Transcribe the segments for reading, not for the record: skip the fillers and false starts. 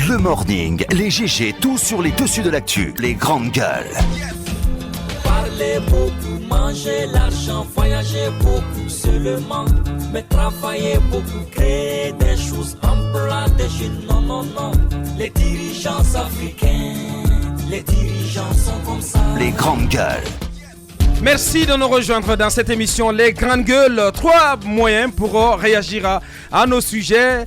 Le morning, les GG, tout sur les dessus de l'actu, les grandes gueules. Parler beaucoup, manger l'argent, voyager beaucoup seulement, mais travailler beaucoup, créer des choses, emploi des jeunes, non, non, non. Les dirigeants africains, les dirigeants sont comme ça. Les grandes gueules. Merci de nous rejoindre dans cette émission Les Grandes Gueules. 3 moyens pour réagir à nos sujets.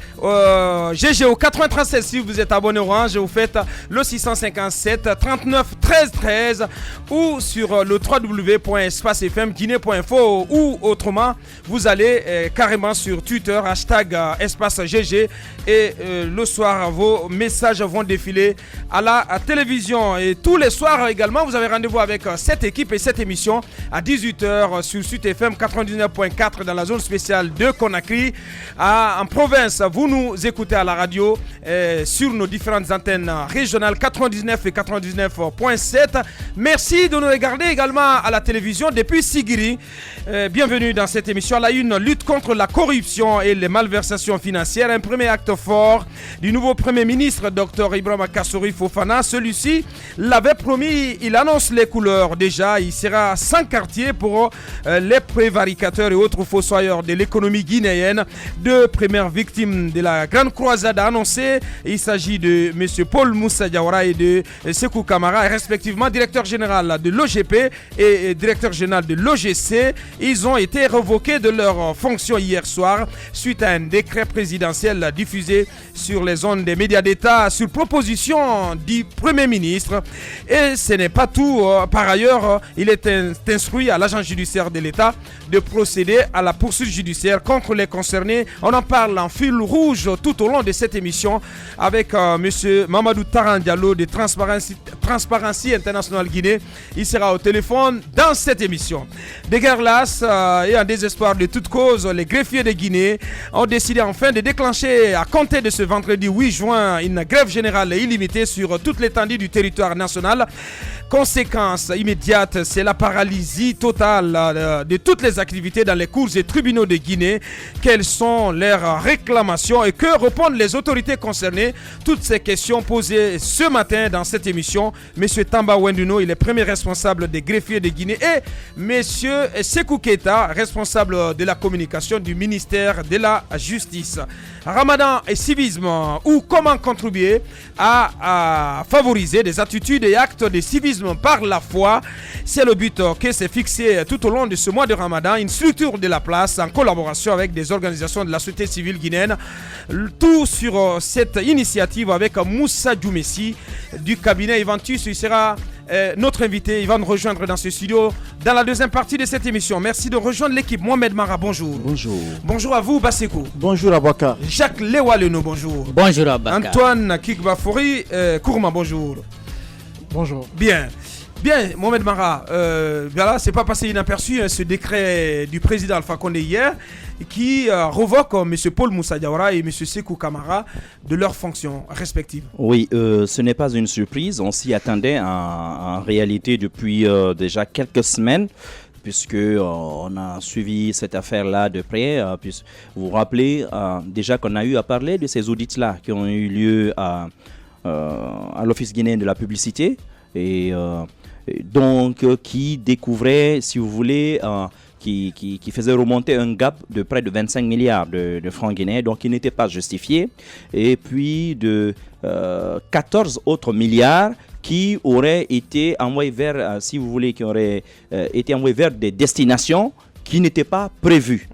GG au 93 si vous êtes abonné Orange, vous faites le 657 39 13 13 ou sur le www.espacefmguinée.info ou autrement, vous allez carrément sur Twitter, hashtag espace GG et le soir, vos messages vont défiler à la télévision. Et tous les soirs également, vous avez rendez-vous avec cette équipe et cette émission à 18h sur Sud FM 99.4 dans la zone spéciale de Conakry. En province, vous nous écoutez à la radio sur nos différentes antennes régionales 99 et 99.7. Merci de nous regarder également à la télévision depuis Sigiri. Bienvenue dans cette émission. La une, lutte contre la corruption et les malversations financières. Un premier acte fort du nouveau Premier ministre, Dr Ibrahima Kassory Fofana. Celui-ci l'avait promis, il annonce les couleurs déjà. Il sera sans quartier pour les prévaricateurs et autres fossoyeurs de l'économie guinéenne. 2 premières victimes de la grande croisade annoncée. Il s'agit de M. Paul Moussa Diawara et de Sekou Kamara, respectivement directeur général de l'OGP et directeur général de l'OGC. Ils ont été révoqués de leurs fonctions hier soir suite à un décret présidentiel diffusé sur les ondes des médias d'État sur proposition du Premier ministre. Et ce n'est pas tout. Par ailleurs, il est instruit à l'agent judiciaire de l'État de procéder à la poursuite judiciaire contre les concernés. On en parle en fil rouge tout au long de cette émission avec M. Mamadou Taran Diallo de Transparency International Guinée. Il sera au téléphone dans cette émission. Des guerres lasses et en désespoir de toute cause, les greffiers de Guinée ont décidé enfin de déclencher à compter de ce vendredi 8 juin une grève générale illimitée sur toute l'étendue du territoire national. Conséquence immédiate, c'est la paralysie totale de toutes les activités dans les cours et tribunaux de Guinée. Quelles sont leurs réclamations et que répondent les autorités concernées? Toutes ces questions posées ce matin dans cette émission. Monsieur Tamba Wenduno, il est premier responsable des greffiers de Guinée, et Monsieur Sekou Keita, responsable de la communication du ministère de la Justice. Ramadan et civisme, ou comment contribuer à favoriser des attitudes et actes de civisme par la foi. C'est le but que s'est fixé tout au long de ce mois de Ramadan une structure de la place en collaboration avec des organisations de la société civile guinéenne. Tout sur cette initiative avec Moussa Djoumessi du cabinet Eventus. Il sera notre invité. Il va nous rejoindre dans ce studio dans la deuxième partie de cette émission. Merci de rejoindre l'équipe. Mohamed Mara, bonjour. Bonjour. Bonjour à vous, Basekou. Bonjour Abaka. Jacques Lewaleno, bonjour. Bonjour Abaka. Antoine Kikbafouri Kourma, bonjour. Bonjour. Bien, Mohamed Mara, voilà, c'est pas passé inaperçu ce décret du président Alpha Condé hier qui revoque M. Paul Moussa Diawara et M. Sekou Kamara de leurs fonctions respectives. Oui, ce n'est pas une surprise, on s'y attendait en réalité depuis déjà quelques semaines, puisque on a suivi cette affaire-là de près. Vous vous rappelez déjà qu'on a eu à parler de ces audits-là qui ont eu lieu à l'Office guinéen de la publicité et donc qui découvrait, si vous voulez, qui faisait remonter un gap de près de 25 milliards de francs guinéens, donc qui n'était pas justifié, et puis de 14 autres milliards qui auraient été envoyés vers, si vous voulez, qui auraient été envoyés vers des destinations qui n'étaient pas prévues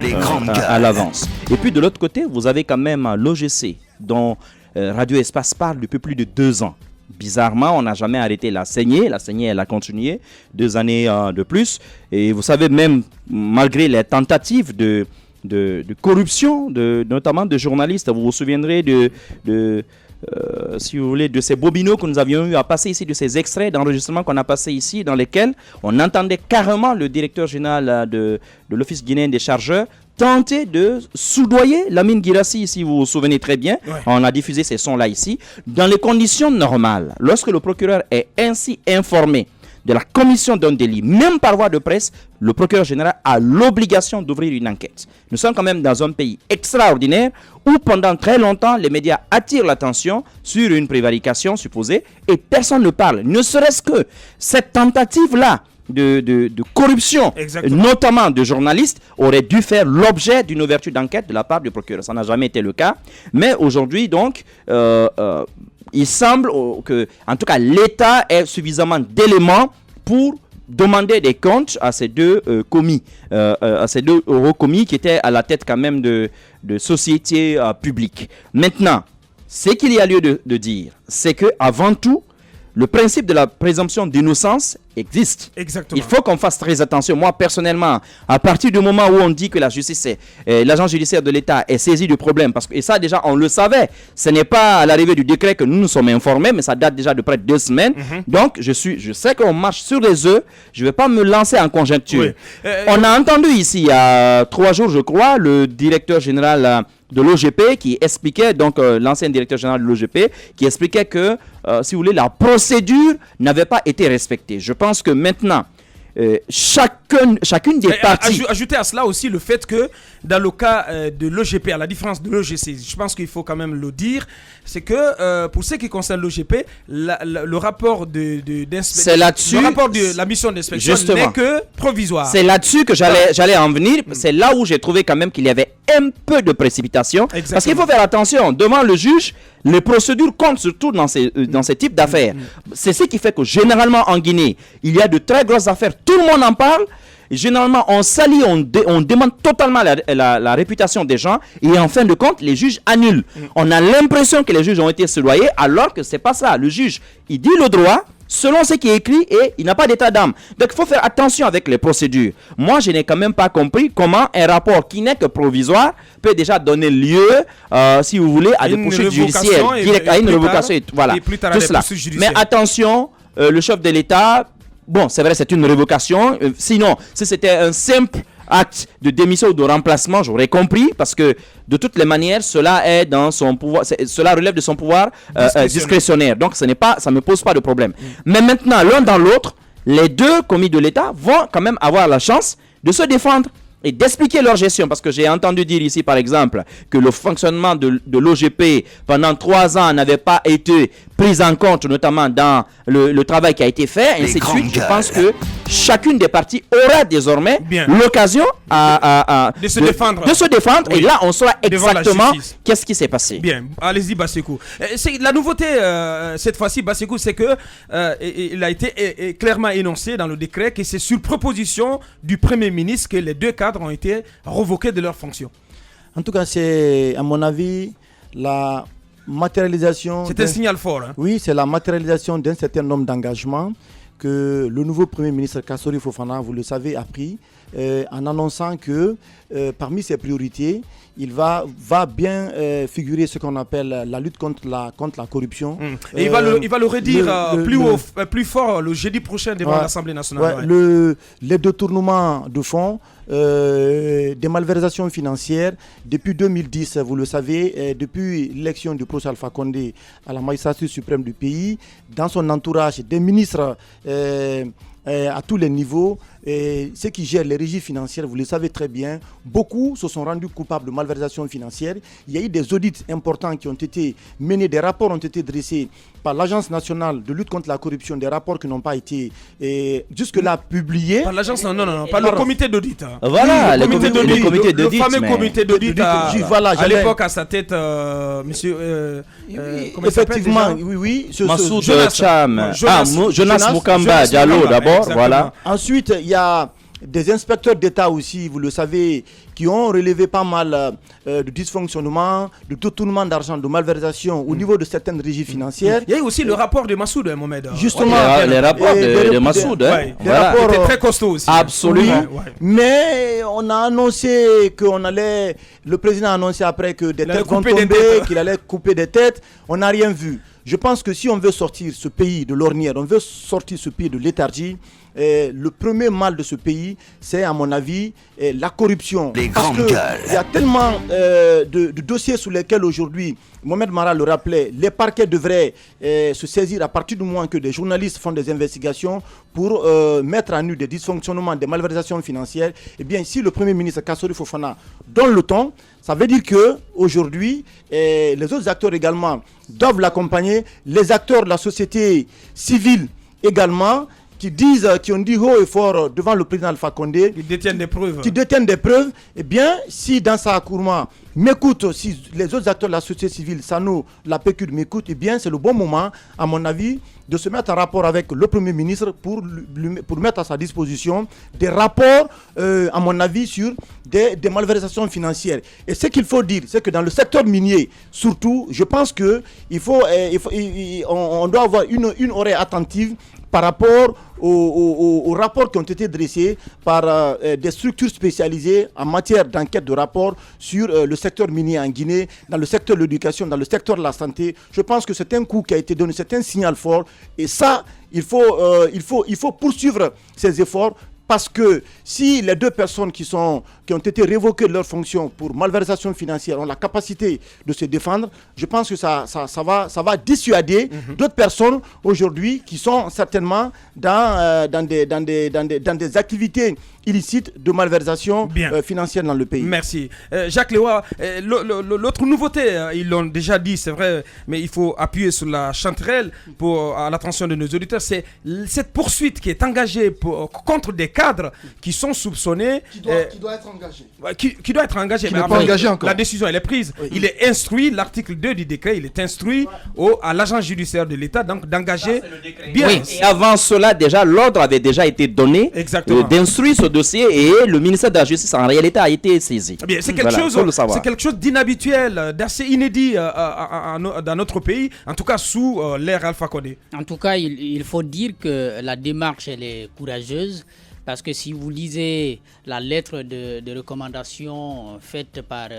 à l'avance. Et puis de l'autre côté, vous avez quand même l'OGC, dont Radio Espace parle depuis plus de 2 ans. Bizarrement, on n'a jamais arrêté la saignée. La saignée, elle a continué 2 années de plus. Et vous savez, même malgré les tentatives de corruption, notamment de journalistes, vous vous souviendrez si vous voulez, de ces bobinaux que nous avions eu à passer ici, de ces extraits d'enregistrement qu'on a passés ici, dans lesquels on entendait carrément le directeur général de l'Office guinéen des chargeurs tenter de soudoyer Lamine Guirassy, si vous vous souvenez très bien. Ouais. On a diffusé ces sons-là ici. Dans les conditions normales, lorsque le procureur est ainsi informé de la commission d'un délit, même par voie de presse, le procureur général a l'obligation d'ouvrir une enquête. Nous sommes quand même dans un pays extraordinaire où pendant très longtemps, les médias attirent l'attention sur une prévarication supposée et personne ne parle. Ne serait-ce que cette tentative-là de corruption, Exactement. notamment de journalistes, aurait dû faire l'objet d'une ouverture d'enquête de la part du procureur. Ça n'a jamais été le cas. Mais aujourd'hui, donc, il semble que, en tout cas, l'État ait suffisamment d'éléments pour demander des comptes à ces deux commis, à ces deux euros commis qui étaient à la tête quand même de sociétés publiques. Maintenant, ce qu'il y a lieu de dire, c'est que avant tout, le principe de la présomption d'innocence existe. Exactement. Il faut qu'on fasse très attention. Moi, personnellement, à partir du moment où on dit que la justice, l'agent judiciaire de l'État est saisi du problème, parce que, et ça déjà, on le savait, ce n'est pas à l'arrivée du décret que nous nous sommes informés, mais ça date déjà de près de 2 semaines. Donc, je sais qu'on marche sur les œufs, je ne vais pas me lancer en conjecture. Oui. On a entendu ici, il y a 3 jours, je crois, le directeur général de l'OGP qui expliquait, donc l'ancien directeur général de l'OGP, qui expliquait que, si vous voulez, la procédure n'avait pas été respectée. Je pense que maintenant, chacune des parties... Ajoutez à cela aussi le fait que dans le cas de l'OGP, à la différence de l'OGC, je pense qu'il faut quand même le dire, c'est que pour ce qui concerne l'OGP, le rapport d'inspection, c'est là-dessus, le rapport de la mission d'inspection n'est que provisoire. C'est là-dessus que j'allais en venir. C'est là où j'ai trouvé quand même qu'il y avait un peu de précipitation. Exactement. Parce qu'il faut faire attention. Devant le juge, les procédures comptent surtout dans ces types d'affaires. C'est ce qui fait que généralement en Guinée, il y a de très grosses affaires. Tout le monde en parle. Et généralement, on salit, on demande totalement la réputation des gens. Et en fin de compte, les juges annulent. On a l'impression que les juges ont été soudoyés, alors que c'est pas ça. Le juge, il dit le droit selon ce qui est écrit et il n'a pas d'état d'âme. Donc il faut faire attention avec les procédures. Moi, je n'ai quand même pas compris comment un rapport qui n'est que provisoire peut déjà donner lieu, si vous voulez, à des poursuites judiciaires directes, à une révocation. Voilà, et plus tard, tout cela. Mais attention, le chef de l'État, bon, c'est vrai, c'est une révocation. Sinon, si c'était un simple acte de démission ou de remplacement, j'aurais compris, parce que de toutes les manières, cela est dans son pouvoir, cela relève de son pouvoir discrétionnaire. Donc, ça ne me pose pas de problème. Mais maintenant, l'un dans l'autre, les deux commis de l'État vont quand même avoir la chance de se défendre et d'expliquer leur gestion. Parce que j'ai entendu dire ici, par exemple, que le fonctionnement de l'OGP pendant 3 ans n'avait pas été pris en compte, notamment dans le travail qui a été fait, et ainsi de suite. Je pense que chacune des parties aura désormais l'occasion de se défendre. Oui. Et là, on saura exactement qu'est-ce qui s'est passé. Bien, allez-y, Bassekou. La nouveauté, cette fois-ci, Bassekou, c'est que il a été clairement énoncé dans le décret que c'est sur proposition du Premier ministre que les 2 cadres ont été revoqués de leurs fonctions. En tout cas, c'est, à mon avis, la matérialisation... C'est un signal fort. Hein. Oui, c'est la matérialisation d'un certain nombre d'engagements que le nouveau Premier ministre Kassori Fofana, vous le savez, a pris en annonçant que parmi ses priorités, il va bien figurer ce qu'on appelle la lutte contre la corruption. Et il va le redire plus fort le jeudi prochain devant l'Assemblée nationale. Les détournements de fonds, des malversations financières. Depuis 2010, vous le savez, depuis l'élection du professeur Alpha Condé à la magistrature suprême du pays, dans son entourage, des ministres à tous les niveaux, ceux qui gèrent les régies financières, vous le savez très bien, beaucoup se sont rendus coupables de malversations financières. Il y a eu des audits importants qui ont été menés, des rapports ont été dressés par l'Agence nationale de lutte contre la corruption, des rapports qui n'ont pas été jusque-là publiés. Par l'agence, non, pas le comité d'audit. Voilà, le comité d'audit. Le fameux comité d'audit à l'époque à sa tête, monsieur... effectivement, oui. Massoud Cham. Jonas Mukamba Diallo d'abord, voilà. Ensuite, il y a des inspecteurs d'État aussi, vous le savez, qui ont relevé pas mal de dysfonctionnement, de détournement d'argent, de malversation au niveau de certaines régies financières. Il y a eu aussi le rapport de Massoud, Mohamed. Justement, les rapports de Massoud. Des rapports très costauds aussi. Absolument. Mais on a annoncé le président a annoncé après que des têtes vont tomber, qu'il allait couper des têtes. On n'a rien vu. je pense que si on veut sortir ce pays de l'ornière, on veut sortir ce pays de léthargie, le premier mal de ce pays, c'est à mon avis la corruption. Les Parce grandes que gueules. il y a tellement de dossiers sur lesquels aujourd'hui, Mohamed Mara le rappelait, les parquets devraient se saisir à partir du moment que des journalistes font des investigations pour mettre à nu des dysfonctionnements, des malversations financières. Eh bien, si le Premier ministre Kassori Fofana donne le ton, ça veut dire que aujourd'hui, les autres acteurs également doivent l'accompagner, les acteurs de la société civile également, qui ont dit haut et fort devant le président Alpha Condé, Qui détiennent des preuves. eh bien, si dans sa Kourma m'écoute, si les autres acteurs de la société civile, Sano, la PQ m'écoutent, eh bien, c'est le bon moment, à mon avis, de se mettre en rapport avec le Premier ministre pour mettre à sa disposition des rapports, à mon avis, sur des malversations financières. Et ce qu'il faut dire, c'est que dans le secteur minier, surtout, je pense qu'on doit avoir une oreille attentive par rapport aux rapports qui ont été dressés par des structures spécialisées en matière d'enquête de rapport sur le secteur minier en Guinée, dans le secteur de l'éducation, dans le secteur de la santé. Je pense que c'est un coup qui a été donné, c'est un signal fort. Et ça, il faut poursuivre ces efforts. Parce que si les deux personnes qui ont été révoquées de leur fonction pour malversation financière ont la capacité de se défendre, je pense que ça va dissuader d'autres personnes aujourd'hui qui sont certainement dans des activités illicites de malversation financière dans le pays. Merci. Jacques Lewa, l'autre nouveauté, ils l'ont déjà dit, c'est vrai, mais il faut appuyer sur la chanterelle à l'attention de nos auditeurs, c'est cette poursuite qui est engagée contre des cadres qui sont soupçonnés. Qui doit être engagé. Qui doit être engagé. Qui n'est pas engagé encore. La décision, elle est prise. Oui. Il est instruit, l'article 2 du décret, il est instruit à l'agent judiciaire de l'État donc d'engager bien. Oui. Et avant cela, déjà, l'ordre avait déjà été donné d'instruire ce dossier et le ministère de la Justice en réalité a été saisi. Bien, c'est quelque chose d'inhabituel, d'assez inédit dans notre pays, en tout cas sous l'ère Alpha Condé. En tout cas, il faut dire que la démarche, elle est courageuse. Parce que si vous lisez la lettre de recommandation faite par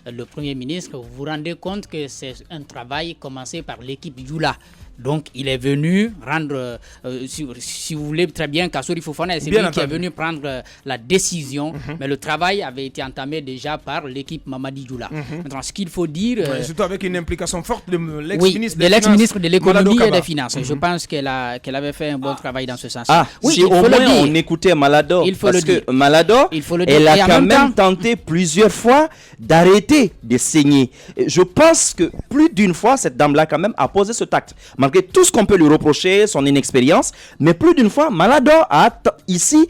le Premier ministre, vous vous rendez compte que c'est un travail commencé par l'équipe Youla. Donc, il est venu rendre, si vous voulez très bien, Kassori Fofana, c'est lui qui est venu prendre la décision, mais le travail avait été entamé déjà par l'équipe Mamadi Youla. Maintenant, ce qu'il faut dire... surtout avec une implication forte de l'ex-ministre de l'économie et des finances. Je pense qu'elle avait fait un bon travail dans ce sens. Oui, si au moins on écoutait Malado, parce que Malado, elle a quand même tenté plusieurs fois d'arrêter de saigner. Je pense que plus d'une fois, cette dame-là quand même a posé ce tact. Malgré tout ce qu'on peut lui reprocher, son inexpérience, mais plus d'une fois, Malado a ici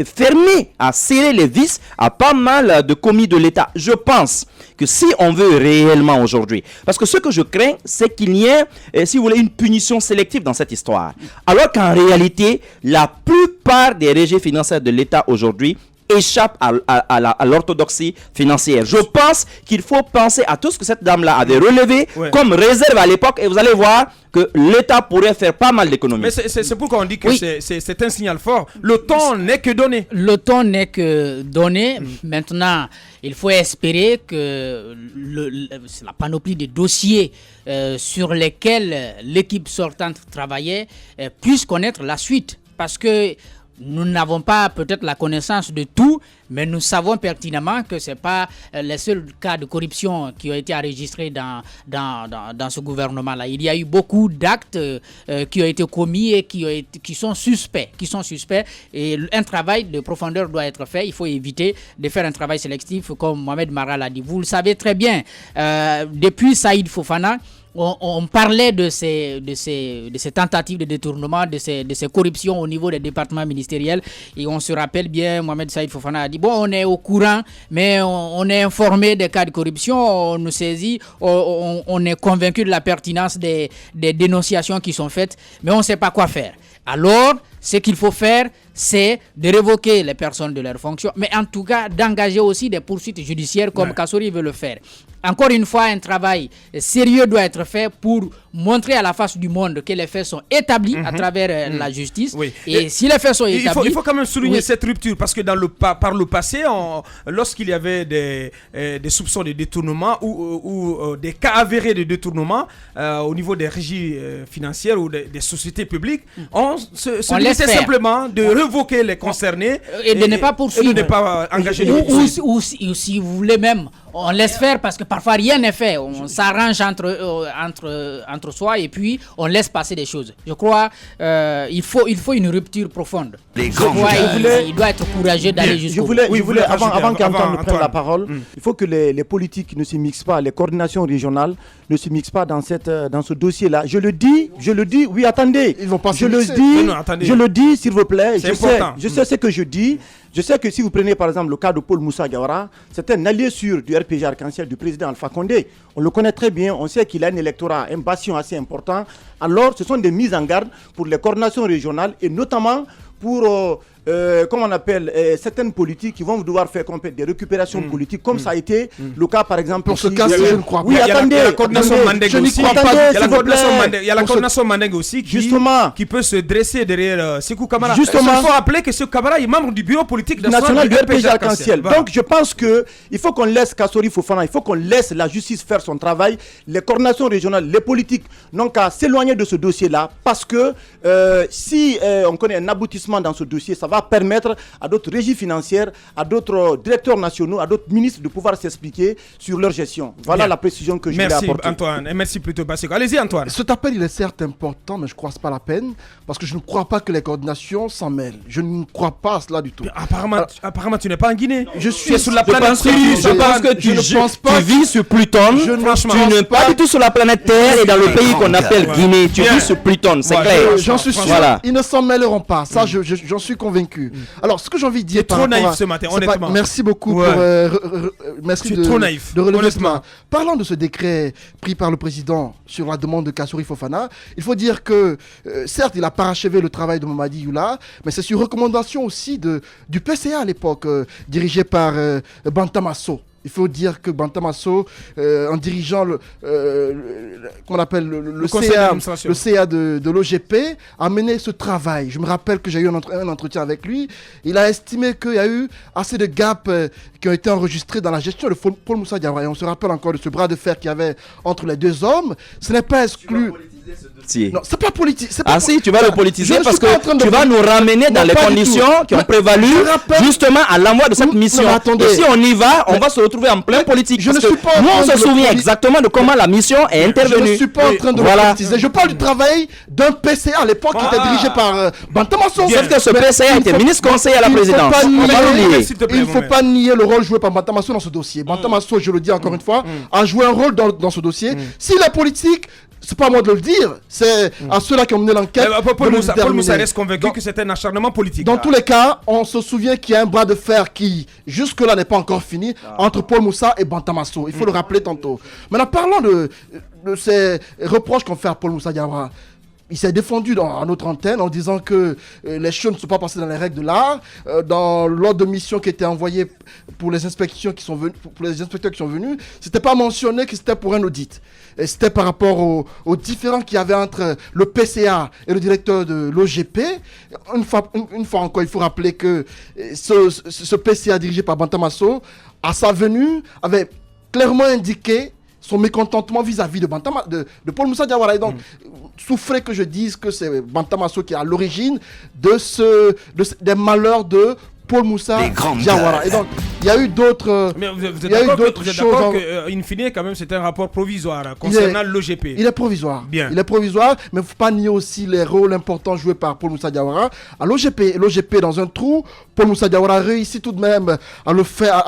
fermé, a serré les vis à pas mal de commis de l'État. Je pense que si on veut réellement aujourd'hui, parce que ce que je crains, c'est qu'il y ait, si vous voulez, une punition sélective dans cette histoire. Alors qu'en réalité, la plupart des régies financières de l'État aujourd'hui échappe à l'orthodoxie financière. Je pense qu'il faut penser à tout ce que cette dame-là avait relevé comme réserve à l'époque et vous allez voir que l'État pourrait faire pas mal d'économies. Mais c'est pourquoi on dit que c'est un signal fort. Le ton n'est que donné. Le ton n'est que donné. Maintenant, il faut espérer que la panoplie de dossiers sur lesquels l'équipe sortante travaillait puisse connaître la suite. Parce que nous n'avons pas peut-être la connaissance de tout, mais nous savons pertinemment que ce n'est pas les seuls cas de corruption qui ont été enregistrés dans ce gouvernement-là. Il y a eu beaucoup d'actes qui ont été commis et qui sont suspects. Et un travail de profondeur doit être fait. Il faut éviter de faire un travail sélectif, comme Mohamed Mara l'a dit. Vous le savez très bien, depuis Saïd Fofana, on parlait de ces tentatives de détournement, de ces corruptions au niveau des départements ministériels. Et on se rappelle bien, Mohamed Saïd Fofana a dit, bon, on est au courant, mais on est informé des cas de corruption, on nous saisit, on est convaincu de la pertinence des dénonciations qui sont faites, mais on ne sait pas quoi faire. Alors, ce qu'il faut faire, c'est de révoquer les personnes de leurs fonctions, mais en tout cas d'engager aussi des poursuites judiciaires comme Kassori veut le faire. encore une fois, un travail sérieux doit être fait pour montrer à la face du monde que les faits sont établis à travers la justice. Oui. Et si les faits sont établis... Il faut quand même souligner cette rupture, parce que par le passé, lorsqu'il y avait des soupçons de détournement ou des cas avérés de détournement au niveau des régies financières ou des sociétés publiques, on limitait simplement de révoquer les concernés et de ne pas poursuivre. Et de ne pas engager ou si vous voulez même, on laisse faire parce que parfois rien n'est fait. On s'arrange entre soi et puis on laisse passer des choses. Je crois il faut une rupture profonde. Il doit être courageux d'aller jusqu'au bout. Je voulais avant qu'Antoine ne prenne la parole, il faut que les politiques ne se mixent pas, les coordinations régionales ne se mixent pas dans ce dossier-là. Je le dis, oui, attendez. Ils vont pas je le dis, s'il vous plaît. Je sais ce que je dis. Je sais que si vous prenez par exemple le cas de Paul Moussa Diawara, c'est un allié sûr du RPG Arc-en-Ciel du président Alpha Condé. On le connaît très bien, on sait qu'il a un électorat, un bastion assez important. Alors ce sont des mises en garde pour les coordinations régionales et notamment pour comment on appelle certaines politiques qui vont devoir faire des récupérations politiques, comme ça a été le cas par exemple. Pour ce cas, je ne crois pas. Oui, attendez, il y a la coordination Mandeng aussi. Il y a la coordination Mandeng aussi qui peut se dresser derrière Sékou Kamara. Justement, il faut rappeler que Sékou Kamara est membre du bureau politique national du RPG Arc-en-Ciel. Donc je pense qu'il faut qu'on laisse Kassori Fofana, il faut qu'on laisse la justice faire son travail. Les coordinations régionales, les politiques n'ont qu'à s'éloigner de ce dossier-là, parce que si on connaît un aboutissement dans ce dossier, ça va permettre à d'autres régies financières, à d'autres directeurs nationaux, à d'autres ministres de pouvoir s'expliquer sur leur gestion. Voilà la précision que je voulais apporter. Merci Antoine, et merci plutôt Basseko. Allez-y Antoine. Cet appel, il est certes important, mais je ne crois que ce n'est pas la peine, parce que je ne crois pas que les coordinations s'en mêlent. Je ne crois pas à cela du tout. Apparemment, tu n'es pas en Guinée. Je suis sur la planète. Je pense que tu vis sur Pluton. Tu n'es pas du tout sur la planète Terre et dans le pays qu'on appelle Guinée. Tu vis sur Pluton, c'est clair. J'en suis sûr. Ils ne s'en mêleront pas. Ça, j'en suis convaincu. Alors, ce que j'ai envie de dire... Tu es trop naïf ce matin, honnêtement. Merci beaucoup merci de relever ce matin. Parlant de ce décret pris par le président sur la demande de Kassori Fofana, il faut dire que, certes, il a parachevé le travail de Mamadi Youla, mais c'est sur recommandation aussi du PCA à l'époque, dirigé par Bantamasso. Il faut dire que Bantamasso, en dirigeant le CA de l'OGP, a mené ce travail. Je me rappelle que j'ai eu un entretien avec lui. Il a estimé qu'il y a eu assez de gaps qui ont été enregistrés dans la gestion de Paul Moussa Diawara. Et on se rappelle encore de ce bras de fer qu'il y avait entre les deux hommes. Ce n'est pas exclu. Non, c'est pas politique. Si, tu vas le politiser parce que tu vas nous ramener dans les conditions qui ont prévalu justement à l'envoi de cette mission. Et si on y va, on va se retrouver en plein politique. Nous, on se souvient exactement de comment la mission est intervenue. Je ne suis pas en train de le politiser. Je parle du travail d'un PCA à l'époque qui était dirigé par Bantamasso. Sauf que ce PCA était ministre conseiller à la présidence. Il ne faut pas nier le rôle joué par Bantamasso dans ce dossier. Bantamasso, je le dis encore une fois, a joué un rôle dans ce dossier. Si la politique... C'est pas à moi de le dire, c'est à ceux-là qui ont mené l'enquête. Paul Moussa reste convaincu que c'est un acharnement politique. Dans tous les cas, on se souvient qu'il y a un bras de fer qui, jusque-là, n'est pas encore fini entre Paul Moussa et Bantamasso. Il faut le rappeler tantôt. Maintenant, parlons de ces reproches qu'on fait à Paul Moussa Diawara. Il s'est défendu à notre antenne en disant que les choses ne sont pas passées dans les règles de l'art. Dans l'ordre de mission qui était envoyé pour les inspections qui sont venus, pour les inspecteurs qui sont venus, c'était pas mentionné que c'était pour un audit. Et c'était par rapport aux différends qu'il y avait entre le PCA et le directeur de l'OGP. Une fois encore, il faut rappeler que ce PCA dirigé par Bantamasso, à sa venue, avait clairement indiqué son mécontentement vis-à-vis de Paul Moussa Diawara. Et donc, souffrait que je dise que c'est Bantamasso qui est à l'origine des malheurs de Paul Moussa Diawara. Et donc, il y a eu d'autres choses. In fine, quand même, c'est un rapport provisoire concernant l'OGP. Il est provisoire. Bien. Il est provisoire, mais il ne faut pas nier aussi les rôles importants joués par Paul Moussa Diawara à l'OGP. Et l'OGP dans un trou, Paul Moussa Diawara réussit tout de même à le faire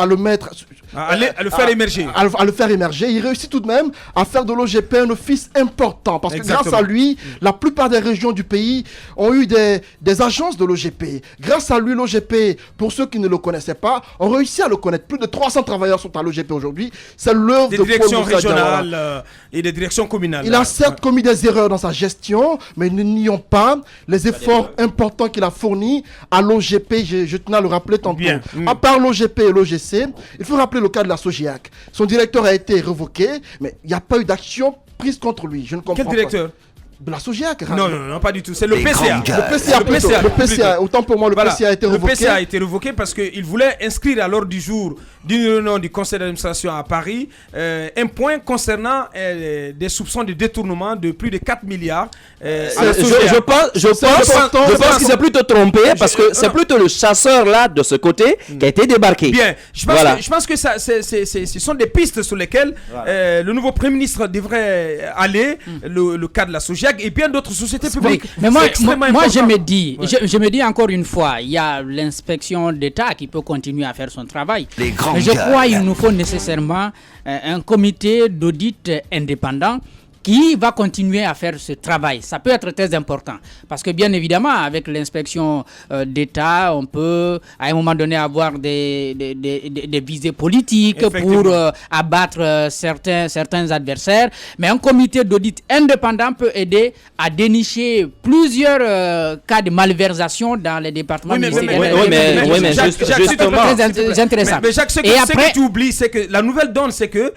émerger. Il réussit tout de même à faire de l'OGP un office important. Parce que grâce à lui, la plupart des régions du pays ont eu des agences de l'OGP. Grâce à lui, l'OGP pour ceux qui ne le connaissaient pas, ont réussi à le connaître. Plus de 300 travailleurs sont à l'OGP aujourd'hui. C'est l'œuvre de Paul directions Moussa Diawara. régionales et des directions communales. Il a certes commis des erreurs dans sa gestion, mais ne nions pas les efforts importants qu'il a fournis à l'OGP. Je tenais à le rappeler tantôt. Bien. À part l'OGP et l'OGC, il faut rappeler le cas de la Sogiac. Son directeur a été révoqué, mais il n'y a pas eu d'action prise contre lui. Je ne comprends Quel pas. directeur? De la Sogiac. Non, pas du tout. C'est le Les PCA. grandes gueules. Le PCA, autant pour moi, le Voilà. PCA a été révoqué. Le PCA a été révoqué parce qu'il voulait inscrire à l'ordre du jour d'une réunion du conseil d'administration à Paris un point concernant des soupçons de détournement de plus de 4 milliards. Je pense qu'il s'est plutôt trompé parce que c'est plutôt le chasseur là de ce côté qui a été débarqué. Bien, je pense que ça, ce sont des pistes sur lesquelles le nouveau Premier ministre devrait aller, le cas de la Sogiac et bien d'autres sociétés publiques. Mais moi, C'est extrêmement je important. me dis, je me dis encore une fois, il y a l'inspection d'État qui peut continuer à faire son travail. Les grandes Mais je gueules. crois qu'il nous faut nécessairement un comité d'audit indépendant qui va continuer à faire ce travail. Ça peut être très important parce que bien évidemment avec l'inspection d'État, on peut à un moment donné avoir des visées politiques pour abattre certains adversaires, mais un comité d'audit indépendant peut aider à dénicher plusieurs cas de malversation dans les départements mais justement. Très intéressant. Mais Jacques, ce Et après, que tu oublies, c'est que la nouvelle donne, c'est que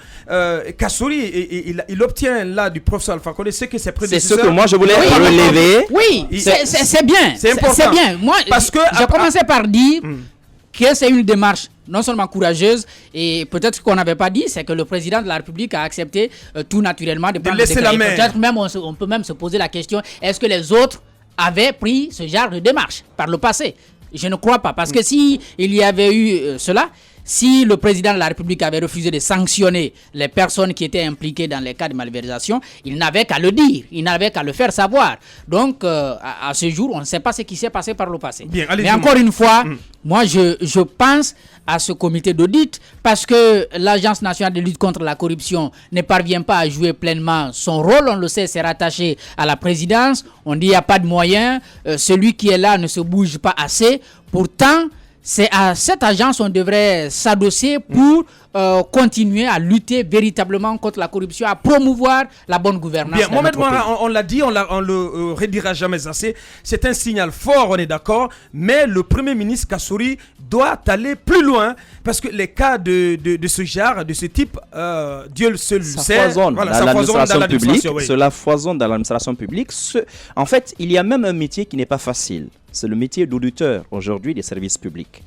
Kassouri, il obtient là du professeur Alpha Condé, c'est que ses C'est prédécesseurs... ce que moi je voulais relever. oui, c'est bien. C'est important. C'est bien. Moi, Parce que j'ai commencé par dire que c'est une démarche non seulement courageuse, et peut-être ce qu'on n'avait pas dit, c'est que le président de la République a accepté tout naturellement de prendre laisser le la décret. main. Peut-être même, on peut même se poser la question, est-ce que les autres avaient pris ce genre de démarche par le passé? Je ne crois pas, parce que si il y avait eu cela, si le président de la République avait refusé de sanctionner les personnes qui étaient impliquées dans les cas de malversation, il n'avait qu'à le dire, il n'avait qu'à le faire savoir. Donc, à ce jour, on ne sait pas ce qui s'est passé par le passé. Bien, allez-y. Mais encore une fois, moi, je pense à ce comité d'audit parce que l'Agence nationale de lutte contre la corruption ne parvient pas à jouer pleinement son rôle. On le sait, c'est rattaché à la présidence. On dit qu'il n'y a pas de moyens. Celui qui est là ne se bouge pas assez. Pourtant, c'est à cette agence qu'on devrait s'adosser pour continuer à lutter véritablement contre la corruption, à promouvoir la bonne gouvernance. Bien, dans Mohamed notre pays. Ouattara, on l'a dit, on le redira jamais assez. C'est un signal fort, on est d'accord, mais le Premier ministre Kassouri doit aller plus loin parce que les cas de ce genre, de ce type, Dieu seul le sait. Foisonne Voilà, dans ça foisonne l'administration dans publique. l'administration, oui. Cela foisonne dans l'administration publique. En fait, il y a même un métier qui n'est pas facile. C'est le métier d'auditeur aujourd'hui des services publics.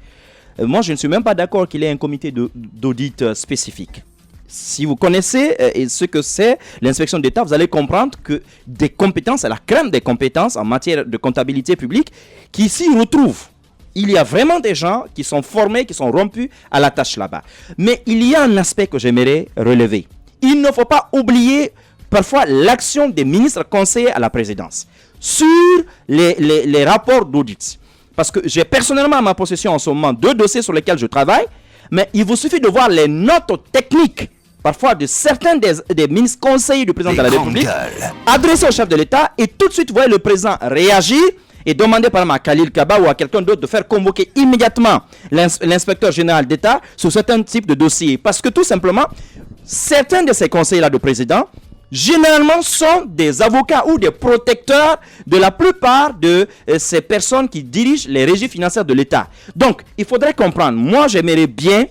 Moi, je ne suis même pas d'accord qu'il y ait un comité d'audit spécifique. Si vous connaissez ce que c'est l'inspection d'État, vous allez comprendre que des compétences, la crème des compétences en matière de comptabilité publique, qui s'y retrouvent. Il y a vraiment des gens qui sont formés, qui sont rompus à la tâche là-bas. Mais il y a un aspect que j'aimerais relever. Il ne faut pas oublier parfois l'action des ministres conseillers à la présidence sur les rapports d'audit. Parce que j'ai personnellement à ma possession en ce moment 2 dossiers sur lesquels je travaille, mais il vous suffit de voir les notes techniques, parfois de certains des ministres conseillers du président de la République, adressés au chef de l'État, et tout de suite, vous voyez le président réagir et demander par exemple à Khalil Kaba ou à quelqu'un d'autre de faire convoquer immédiatement l'inspecteur général d'État sur certains types de dossiers. Parce que tout simplement, certains de ces conseillers-là de président, généralement sont des avocats ou des protecteurs de la plupart de ces personnes qui dirigent les régies financières de l'État. Donc, il faudrait comprendre, moi j'aimerais bien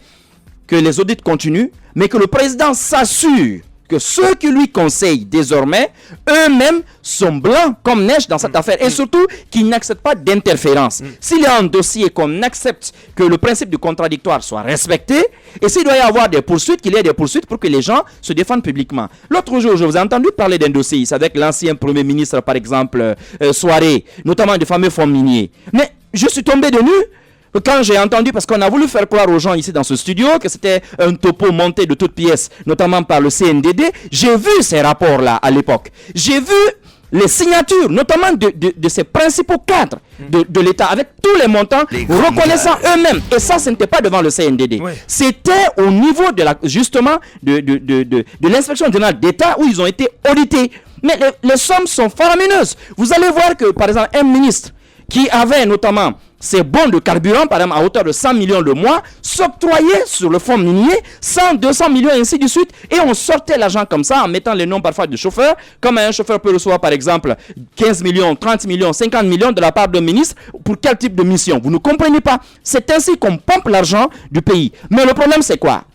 que les audits continuent, mais que le président s'assure que ceux qui lui conseillent désormais, eux-mêmes sont blancs comme neige dans cette affaire, et surtout qu'ils n'acceptent pas d'interférence. S'il y a un dossier qu'on accepte que le principe du contradictoire soit respecté, et s'il doit y avoir des poursuites, qu'il y ait des poursuites pour que les gens se défendent publiquement. L'autre jour, je vous ai entendu parler d'un dossier ici avec l'ancien Premier ministre, par exemple, Soirée, notamment des fameux fonds miniers. Mais je suis tombé de nu quand j'ai entendu, parce qu'on a voulu faire croire aux gens ici dans ce studio que c'était un topo monté de toutes pièces, notamment par le CNDD. J'ai vu ces rapports-là à l'époque. J'ai vu les signatures, notamment de ces principaux cadres de l'État, avec tous les montants, reconnaissant eux-mêmes. Et ça, ce n'était pas devant le CNDD. Ouais. C'était au niveau justement de l'inspection générale d'État où ils ont été audités. Mais les sommes sont faramineuses. Vous allez voir que, par exemple, un ministre qui avait notamment ces bons de carburant, par exemple, à hauteur de 100 millions le mois, s'octroyaient sur le fonds minier, 100, 200 millions, et ainsi de suite, et on sortait l'argent comme ça, en mettant les noms parfois de chauffeurs, comme un chauffeur peut recevoir, par exemple, 15 millions, 30 millions, 50 millions de la part d'un ministre, pour quel type de mission? Vous ne comprenez pas. C'est ainsi qu'on pompe l'argent du pays. Mais le problème, c'est quoi?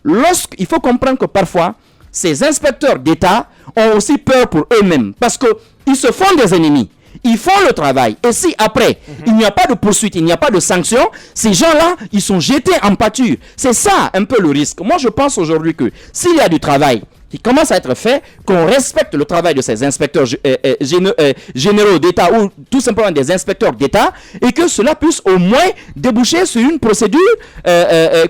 Il faut comprendre que parfois, ces inspecteurs d'État ont aussi peur pour eux-mêmes, parce qu'ils se font des ennemis. Ils font le travail. Et si après, il n'y a pas de poursuite, il n'y a pas de sanction, ces gens-là, ils sont jetés en pâture. C'est ça un peu le risque. Moi, je pense aujourd'hui que s'il y a du travail qui commence à être fait, qu'on respecte le travail de ces inspecteurs généraux d'État ou tout simplement des inspecteurs d'État, et que cela puisse au moins déboucher sur une procédure,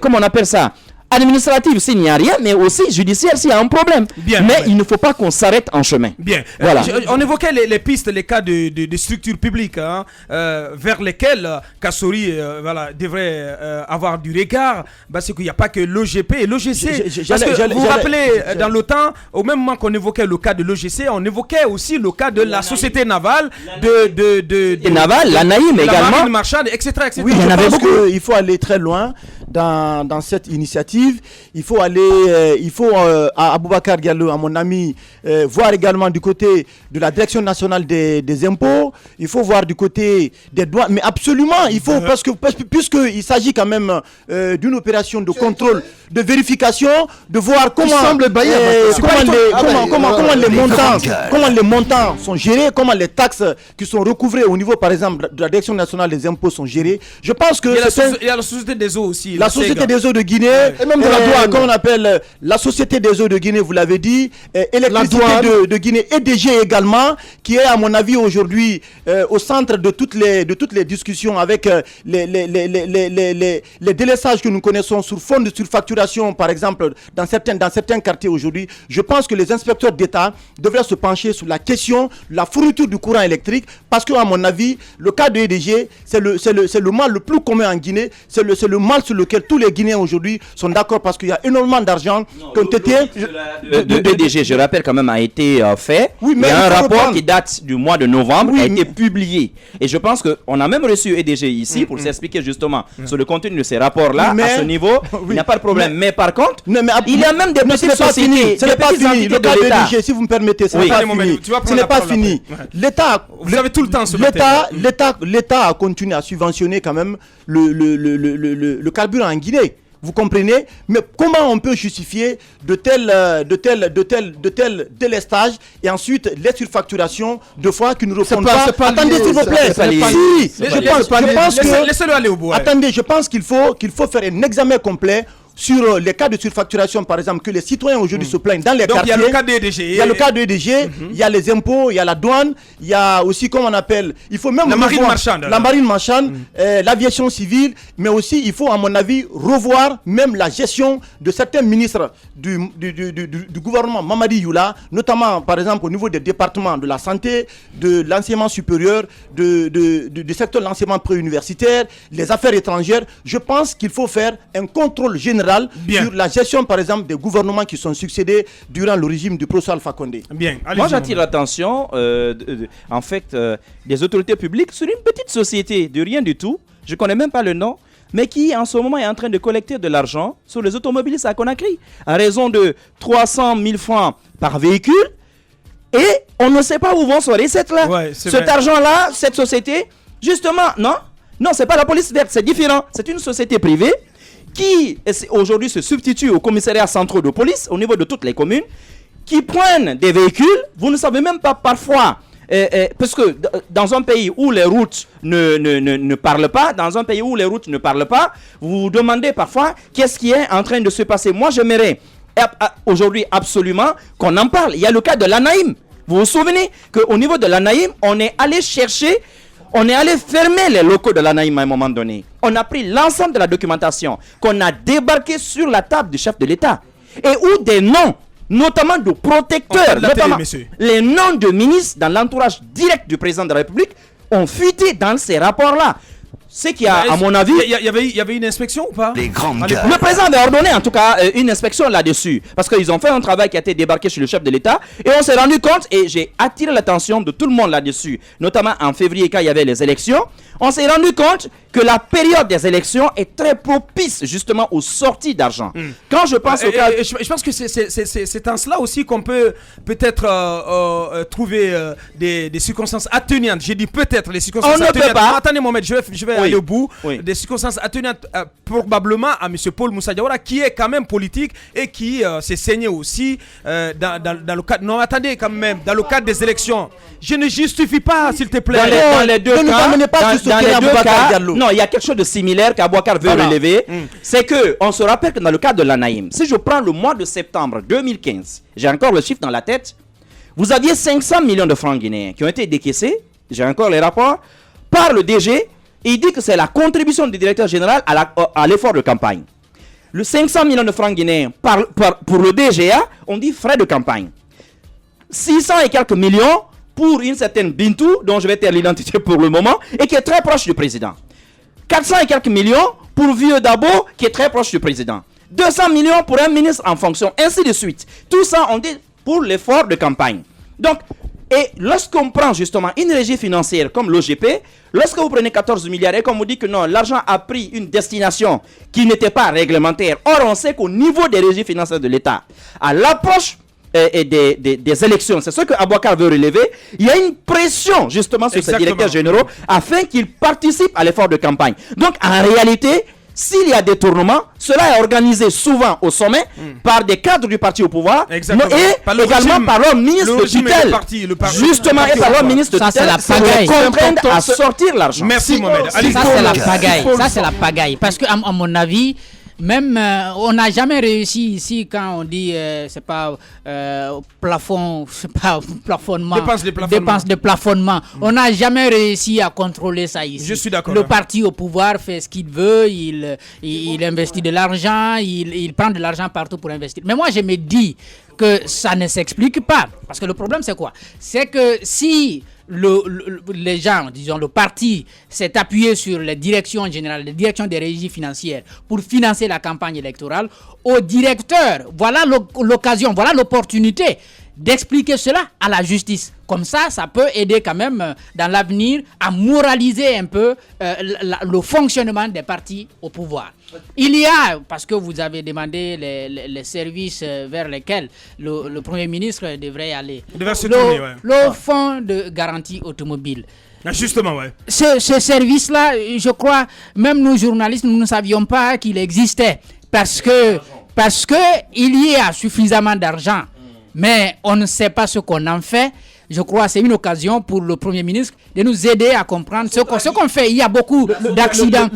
comment on appelle ça, administrative s'il n'y a rien, mais aussi judiciaire s'il y a un problème. Bien, mais ouais. il ne faut pas qu'on s'arrête en chemin. Bien. Voilà. On évoquait les pistes, les cas de structures publiques vers lesquelles Kassori devrait avoir du regard, parce qu'il n'y a pas que l'OGP et l'OGC. Parce que vous vous rappelez, dans le temps, au même moment qu'on évoquait le cas de l'OGC, on évoquait aussi le cas de la société navale, Naval, la Naïm la également. marine marchande, etc. Oui, Il y en avait beaucoup. Il faut aller très loin dans cette initiative. Il faut aller, à Aboubacar Diallo, à mon ami, voir également du côté de la Direction nationale des impôts. Il faut voir du côté des douanes. Mais absolument, il faut, parce que puisqu'il s'agit quand même d'une opération de contrôle, de vérification, de voir comment les montants sont gérés, comment les taxes qui sont recouvrées au niveau, par exemple, de la Direction nationale des impôts sont gérées. Je pense que il y a la société des eaux aussi. la société des eaux de Guinée, Et même de la douane. comme on appelle la société des eaux de Guinée, vous l'avez dit, électricité de Guinée, EDG également, qui est à mon avis aujourd'hui au centre de toutes les discussions avec les délaissages que nous connaissons sur fond de surfacturation, par exemple, dans certains quartiers aujourd'hui. Je pense que les inspecteurs d'État devraient se pencher sur la question de la fourniture du courant électrique, parce que à mon avis, le cas de EDG, c'est le mal le plus commun en Guinée, c'est le mal sur lequel tous les Guinéens aujourd'hui sont d'accord, parce qu'il y a énormément d'argent qui ont été... de EDG, je rappelle quand même, a été fait. Oui, mais il y a un il faut rapport reprendre. qui date du mois de novembre, Oui, qui a été mais- publié. Et je pense qu'on a même reçu EDG ici pour s'expliquer justement sur le contenu de ces rapports-là. Oui, mais- À ce niveau, il n'y a pas de problème. Mais par contre, Non, mais il y a même des non, ce petites n'est pas fini. sociétés, Ce n'est des pas petites fini. entités Le cas de de l'État. EDG, si vous me permettez, ce Oui. n'est pas Allez, Mohamed, fini. tu vas prendre Ce n'est la pas parole fini. après. Ouais. L'État, Vous avez tout le temps ce matin. l'État a continué à subventionner quand même le carburant en Guinée. Vous comprenez? Mais comment on peut justifier de tels délestages et ensuite les surfacturations de fois qui ne répondent pas- pas? c'est pas Attendez, lié, s'il vous c'est plaît. pas lié. Si, C'est je pas lié. pense que... Laissez-le aller au bout. ouais. Attendez, je pense qu'il faut faire un examen complet sur les cas de surfacturation, par exemple, que les citoyens aujourd'hui se plaignent dans les Donc il y quartiers. a le cas de EDG. Il y a le cas de EDG, il y a les impôts, il y a la douane, il y a aussi, comment on appelle, il faut même La marine revoir marchande. la marine marchande, l'aviation civile, mais aussi il faut, à mon avis, revoir même la gestion de certains ministres du gouvernement Mamadi Youla, notamment, par exemple, au niveau des départements de la santé, de l'enseignement supérieur, du secteur de l'enseignement préuniversitaire, les affaires étrangères. Je pense qu'il faut faire un contrôle général Bien. sur la gestion, par exemple, des gouvernements qui sont succédés durant le régime du professeur Alpha Condé. Bien. Allez-y, Moi, j'attire Mohamed. l'attention, en fait, des autorités publiques sur une petite société de rien du tout. Je ne connais même pas le nom, mais qui, en ce moment, est en train de collecter de l'argent sur les automobilistes à Conakry, à raison de 300 000 francs par véhicule. Et on ne sait pas où vont ces recettes-là. Ouais, c'est Cet vrai. argent-là, cette société, justement, non, c'est pas la police verte, c'est différent. C'est une société privée qui aujourd'hui se substitue au commissariat central de police au niveau de toutes les communes, qui prennent des véhicules, vous ne savez même pas parfois, parce que dans un pays où les routes ne parlent pas, vous vous demandez parfois qu'est-ce qui est en train de se passer. Moi, j'aimerais aujourd'hui absolument qu'on en parle. Il y a le cas de l'Anaïm. Vous vous souvenez qu'au niveau de l'Anaïm, on est allé fermer les locaux de l'Anaïm à un moment donné. On a pris l'ensemble de la documentation qu'on a débarqué sur la table du chef de l'État. Et où des noms, notamment de On protecteurs, parle de la télé, notamment messieurs. les noms de ministres dans l'entourage direct du président de la République ont fuité dans ces rapports-là. ce qui a, à mon avis... Il y avait une inspection ou pas? Les grandes Allez, gueules. Le président avait ordonné en tout cas une inspection là-dessus. Parce qu'ils ont fait un travail qui a été débarqué chez le chef de l'État. Et on s'est rendu compte, et j'ai attiré l'attention de tout le monde là-dessus, notamment en février quand il y avait les élections. On s'est rendu compte que la période des élections est très propice justement aux sorties d'argent. Quand je pense au cas... Je pense que c'est en cela aussi qu'on peut peut-être trouver des circonstances atténuantes. J'ai dit peut-être les circonstances On ne peut atténuantes. pas. Attendez un moment, je vais Oui. aller au bout. Oui. Des circonstances atténuantes probablement à M. Paul Moussa Diawara, qui est quand même politique et qui s'est saigné aussi dans le cadre... Non, attendez quand même, dans le cadre des élections. Je ne justifie pas, s'il te plaît. Dans les deux ne nous cas, amenez pas sur ce dans qu'est les deux Aboubacar cas, Diallo. non, il y a quelque chose de similaire qu'Aboubacar veut Voilà. relever. C'est que on se rappelle que dans le cadre de l'ANAïM, si je prends le mois de septembre 2015, j'ai encore le chiffre dans la tête, vous aviez 500 millions de francs guinéens qui ont été décaissés, j'ai encore les rapports, par le DG. Il dit que c'est la contribution du directeur général à l'effort de campagne. Le 500 millions de francs guinéens pour le DGA, on dit frais de campagne. 600 et quelques millions pour une certaine Bintou, dont je vais taire l'identité pour le moment, et qui est très proche du président. 400 et quelques millions pour Vieux Dabo, qui est très proche du président. 200 millions pour un ministre en fonction, ainsi de suite. Tout ça, on dit pour l'effort de campagne. Donc, et lorsqu'on prend justement une régie financière comme l'OGP, lorsque vous prenez 14 milliards et qu'on vous dit que non, l'argent a pris une destination qui n'était pas réglementaire. Or, on sait qu'au niveau des régies financières de l'État, à l'approche des élections, c'est ce que Aboubacar veut relever, il y a une pression justement sur ces directeurs généraux afin qu'ils participent à l'effort de campagne. Donc, en réalité, s'il y a des tournements, cela est organisé souvent au sommet par des cadres du parti au pouvoir et également par leur ministre de tutelle. Justement, et par leur ministre de tutelle, c'est la pagaille. Contraindre à sortir l'argent. Merci Mohamed. Ça, c'est la pagaille. Ça, c'est la pagaille. Parce que, à mon avis, même on n'a jamais réussi ici quand on dit c'est pas plafond, c'est pas plafonnement, dépenses de plafonnement. On n'a jamais réussi à contrôler ça ici. Je suis d'accord. Le parti au pouvoir fait ce qu'il veut, il investit de l'argent, il prend de l'argent partout pour investir. Mais moi je me dis que ça ne s'explique pas. Parce que le problème c'est quoi? C'est que si les gens, disons le parti, s'est appuyé sur les directions générales, les directions des régies financières pour financer la campagne électorale, au directeur, voilà l'occasion, voilà l'opportunité d'expliquer cela à la justice. Comme ça, ça peut aider quand même dans l'avenir à moraliser un peu le fonctionnement des partis au pouvoir. Il y a, parce que vous avez demandé les services vers lesquels le Premier ministre devrait aller. Le fonds de garantie automobile. Justement, ouais. Ce service-là, je crois, même nous journalistes, nous ne savions pas qu'il existait. Parce que il y a suffisamment d'argent. Mais on ne sait pas ce qu'on en fait. Je crois que c'est une occasion pour le Premier ministre de nous aider à comprendre ce qu'on fait. Il y a beaucoup d'accidents.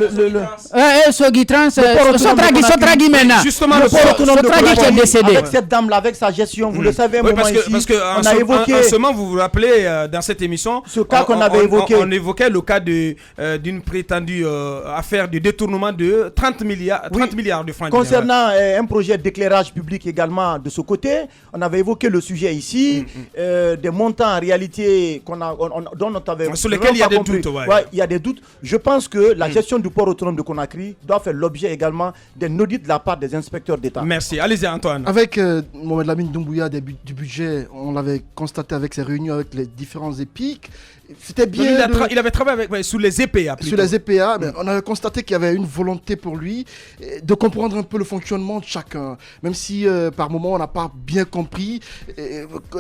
Sotragui maintenant. Justement, le port autonome de Sotragui qui est décédé. Avec cette dame-là, avec sa gestion, vous le savez, oui, parce que on a évoqué... En ce moment, vous vous rappelez, dans cette émission, ce cas qu'on avait évoqué. On évoquait le cas d'une prétendue affaire de détournement de 30 milliards de francs. Concernant un projet d'éclairage public également de ce côté, on avait évoqué le sujet ici, des montants en réalité dont on avait sur lesquels il y a des doutes. Il y a des doutes. Je pense que la gestion du port autonome de Conakry doit faire l'objet également d'un audit de la part des inspecteurs d'État. Merci. Allez-y, Antoine. Avec Mohamed Lamine Doumbouya du budget, on l'avait constaté avec ses réunions avec les différents EPIC. C'était bien. Il avait travaillé sous les EPA. Sur les EPA, mais on avait constaté qu'il y avait une volonté pour lui de comprendre un peu le fonctionnement de chacun, même si par moment on n'a pas bien compris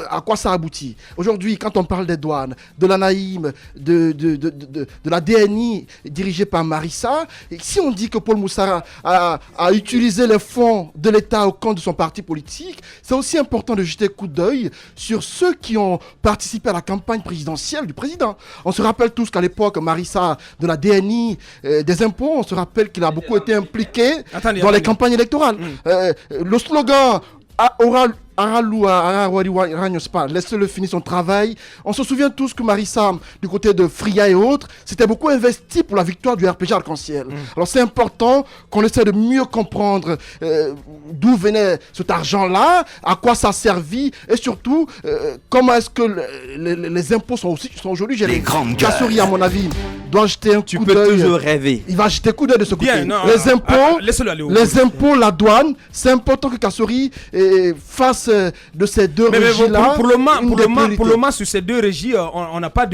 à quoi ça aboutit. Aujourd'hui, quand on parle des douanes, de l'ANAïM, de la DNI dirigée par Marissa, et si on dit que Paul Moussa a utilisé les fonds de l'État au compte de son parti politique, c'est aussi important de jeter un coup d'œil sur ceux qui ont participé à la campagne présidentielle du président. On se rappelle tous qu'à l'époque, Marissa de la DNI des impôts, on se rappelle qu'il a beaucoup été impliqué dans les campagnes électorales. Le slogan laissez-le finir son travail. On se souvient tous que Marissa, du côté de Fria et autres, s'était beaucoup investi pour la victoire du RPG Arc-en-Ciel. Alors c'est important qu'on essaie de mieux comprendre d'où venait cet argent-là, à quoi ça a servi, et surtout comment est-ce que les impôts sont aujourd'hui gérés. Les grandes Kassori, à mon avis, doit jeter un Tu coup peux d'œil. toujours rêver. Il va jeter un coup d'œil de ce Bien, côté. non, Les impôts, laissez-le aller au bout. les impôts, la douane, c'est important que Kassori fasse de ces deux Mais régies-là pour le moment, une pour des le moment, priorités. pour le moment, sur ces deux régies, on n'a pas